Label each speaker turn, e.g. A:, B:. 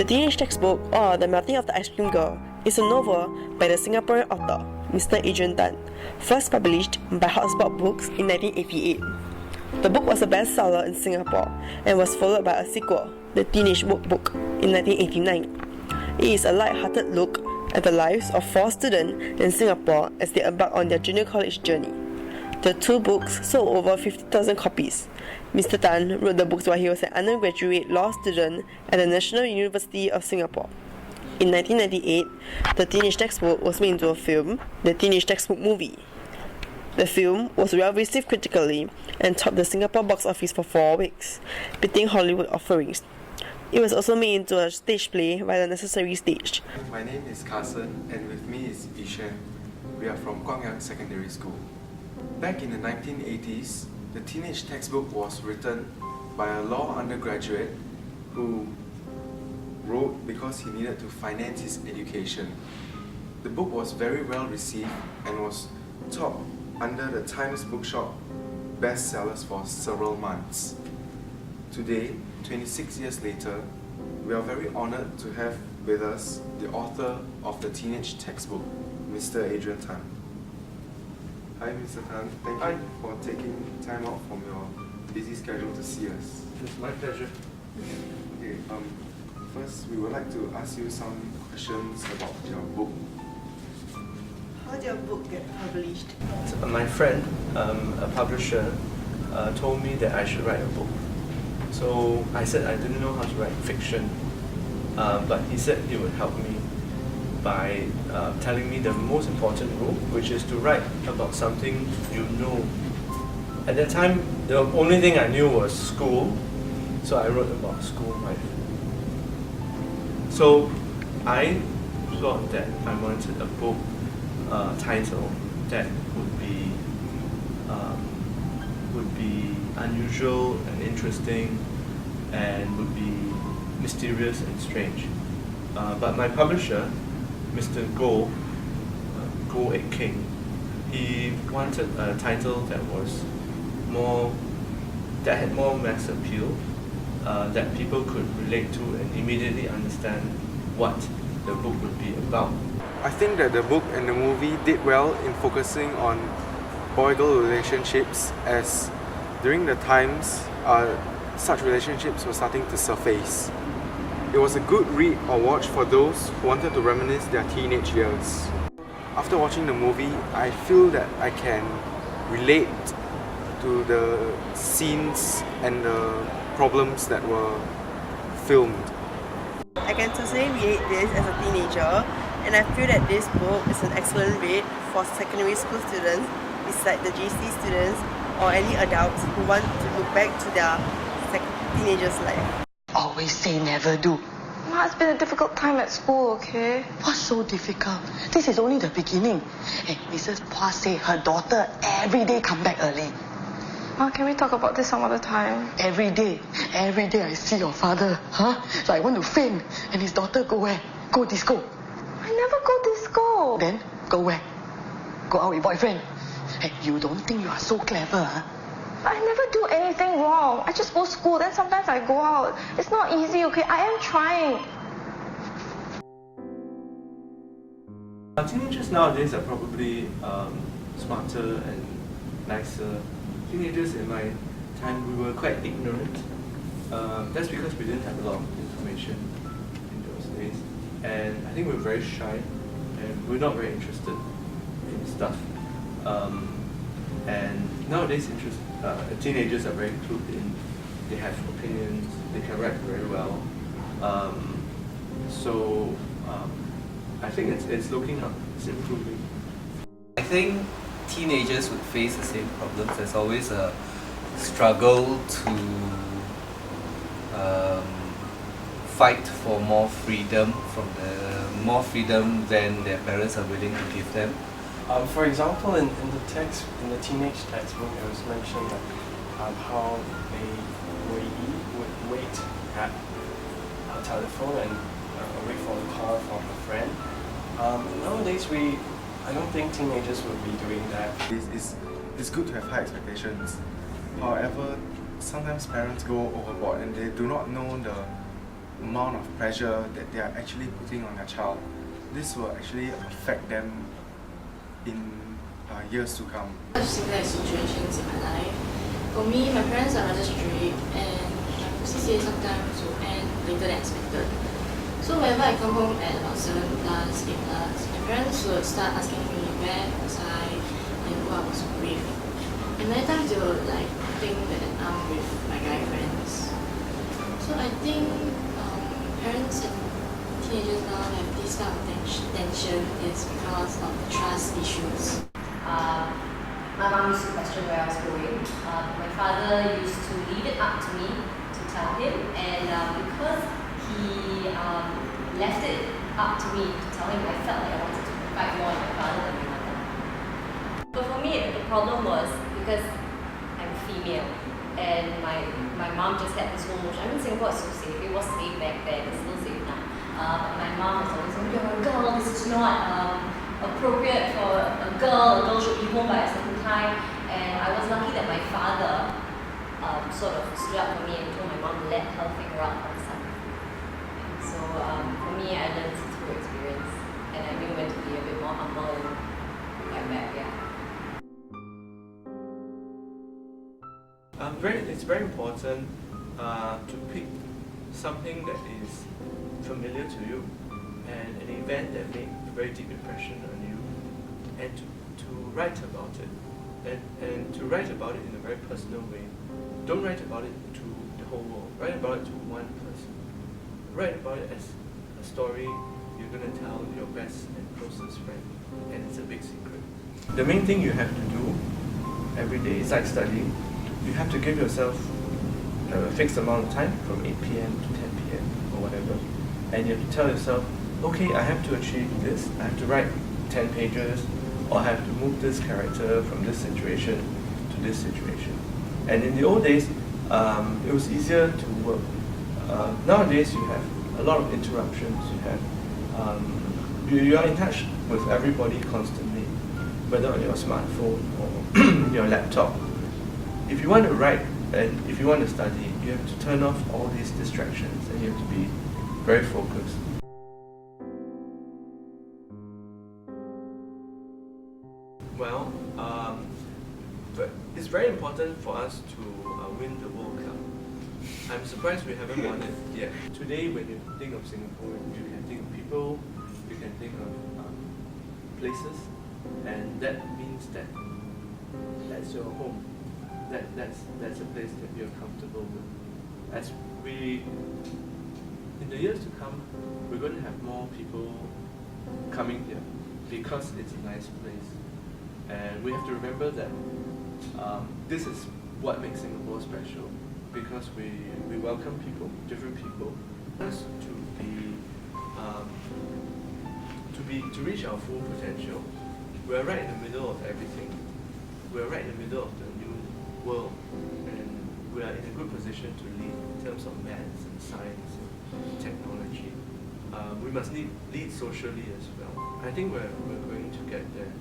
A: The Teenage Textbook, or The Melting of the Ice Cream Girl, is a novel by the Singaporean author, Mr. Adrian Tan, first published by Hotspot Books in 1988. The book was a bestseller in Singapore and was followed by a sequel, The Teenage Workbook, in 1989. It is a light-hearted look at the lives of 4 students in Singapore as they embark on their junior college journey. The 2 books sold over 50,000 copies. Mr. Tan wrote the books while he was an undergraduate law student at the National University of Singapore. In 1998, the Teenage Textbook was made into a film, The Teenage Textbook Movie. The film was well received critically and topped the Singapore box office for 4 weeks, beating Hollywood offerings. It was also made into a stage play by the Necessary Stage.
B: My name is Carson, and with me is Ishan. We are from Guangyang Secondary School. Back in the 1980s, the Teenage Textbook was written by a law undergraduate who wrote because he needed to finance his education. The book was very well received and was top under the Times Bookshop bestsellers for several months. Today, 26 years later, we are very honored to have with us the author of the Teenage Textbook, Mr. Adrian Tan. Hi Mr. Tan, thank you for taking time out from your busy schedule to see us.
C: It's my pleasure.
B: Okay, first we would like to ask you some questions about your book.
A: How did your book get published?
C: So, my friend, a publisher, told me that I should write a book. So I said I didn't know how to write fiction, but he said he would help me by telling me the most important rule, which is to write about something you know. At that time, the only thing I knew was school, so I wrote about school life. So I thought that I wanted a book title that would be unusual and interesting and would be mysterious and strange. But my publisher, Mr. Goh Ek King, he wanted a title that had more mass appeal, that people could relate to and immediately understand what the book would be about.
B: I think that the book and the movie did well in focusing on boy-girl relationships, as during the times such relationships were starting to surface. It was a good read or watch for those who wanted to reminisce their teenage years. After watching the movie, I feel that I can relate to the scenes and the problems that were filmed.
A: I can totally relate this as a teenager, and I feel that this book is an excellent read for secondary school students, beside the GYSS students, or any adults who want to look back to their teenager's life.
D: Always say never do.
E: Ma, it's been a difficult time at school, okay?
D: What's so difficult? This is only the beginning. Hey, Mrs. Pua say her daughter every day come back early.
E: Ma, can we talk about this some other time?
D: Every day I see your father, So I want to faint. And his daughter go where? Go disco.
E: I never go disco.
D: Then go where? Go out with boyfriend. Hey, you don't think you are so clever,
E: I never do anything wrong. I just go to school, then sometimes I go out. It's not easy, okay? I am trying.
C: Teenagers nowadays are probably smarter and nicer. Teenagers in my time, we were quite ignorant. That's because we didn't have a lot of information in those days. And I think we were very shy and we're not very interested in stuff. And nowadays, teenagers are very clued in. They have opinions. They can write very well. So I think it's looking up. It's improving.
F: I think teenagers would face the same problems. There's always a struggle to fight for more freedom than their parents are willing to give them.
G: For example, in the teenage textbook, it was mentioned that how they would wait at a telephone and wait for a call from a friend. Nowadays, I don't think teenagers would be doing that.
B: It's good to have high expectations. However, sometimes parents go overboard and they do not know amount of pressure that they are actually putting on their child, this will actually affect them in years to come.
H: Such similar situations in my life. For me, my parents are rather strict and my CCA sometimes will end later than expected. So whenever I come home at about 7 plus, 8 plus, my parents would start asking me where was I and who I was with. And many times they would think that I'm with my guy friends. So I think parents and teenagers now have this kind of tension is because of trust issues.
I: My mom used to question where I was going. My father used to leave it up to me to tell him, and because he left it up to me to tell him, I felt like I wanted to confide more in my father than my mother. But for me, the problem was because I'm female, and my mom just had this whole notion. I mean, Singapore is so safe. It was safe back then. It's still safe now. But my mom was always saying, "You're a girl. This is not appropriate for a girl. A girl should be home by a certain time." And I was lucky that my father sort of stood up for me and told my mom to let her figure out herself. And so for me, I learned through experience, and I knew when to be a bit more humble and fight back. Yeah.
C: It's very important to pick something that is familiar to you and an event that made a very deep impression on you, and to write about it, and to write about it in a very personal way. Don't write about it to the whole world. Write about it to one person. Write about it as a story you're going to tell your best and closest friend, and it's a big secret. The main thing you have to do every day is like studying. You have to give yourself a fixed amount of time from 8 p.m. to 10 p.m. or whatever, and you have to tell yourself, okay, I have to achieve this. I have to write 10 pages, or I have to move this character from this situation to this situation. And in the old days, it was easier to work. Nowadays, you have a lot of interruptions. You are in touch with everybody constantly, whether on your smartphone or your laptop. If you want to write and if you want to study, you have to turn off all these distractions and you have to be very focused. Well, but it's very important for us to win the World Cup. I'm surprised we haven't won it yet. Today, when you think of Singapore, you can think of people, you can think of places, and that means that that's your home. That's a place that you're comfortable with. As we, in the years to come, we're going to have more people coming here because it's a nice place. And we have to remember that this is what makes Singapore special, because we welcome people, different people, us to reach our full potential. We're right in the middle of everything. We're right in the middle of the new world, and we are in a good position to lead in terms of maths and science and technology. We must lead socially as well. I think we're going to get there.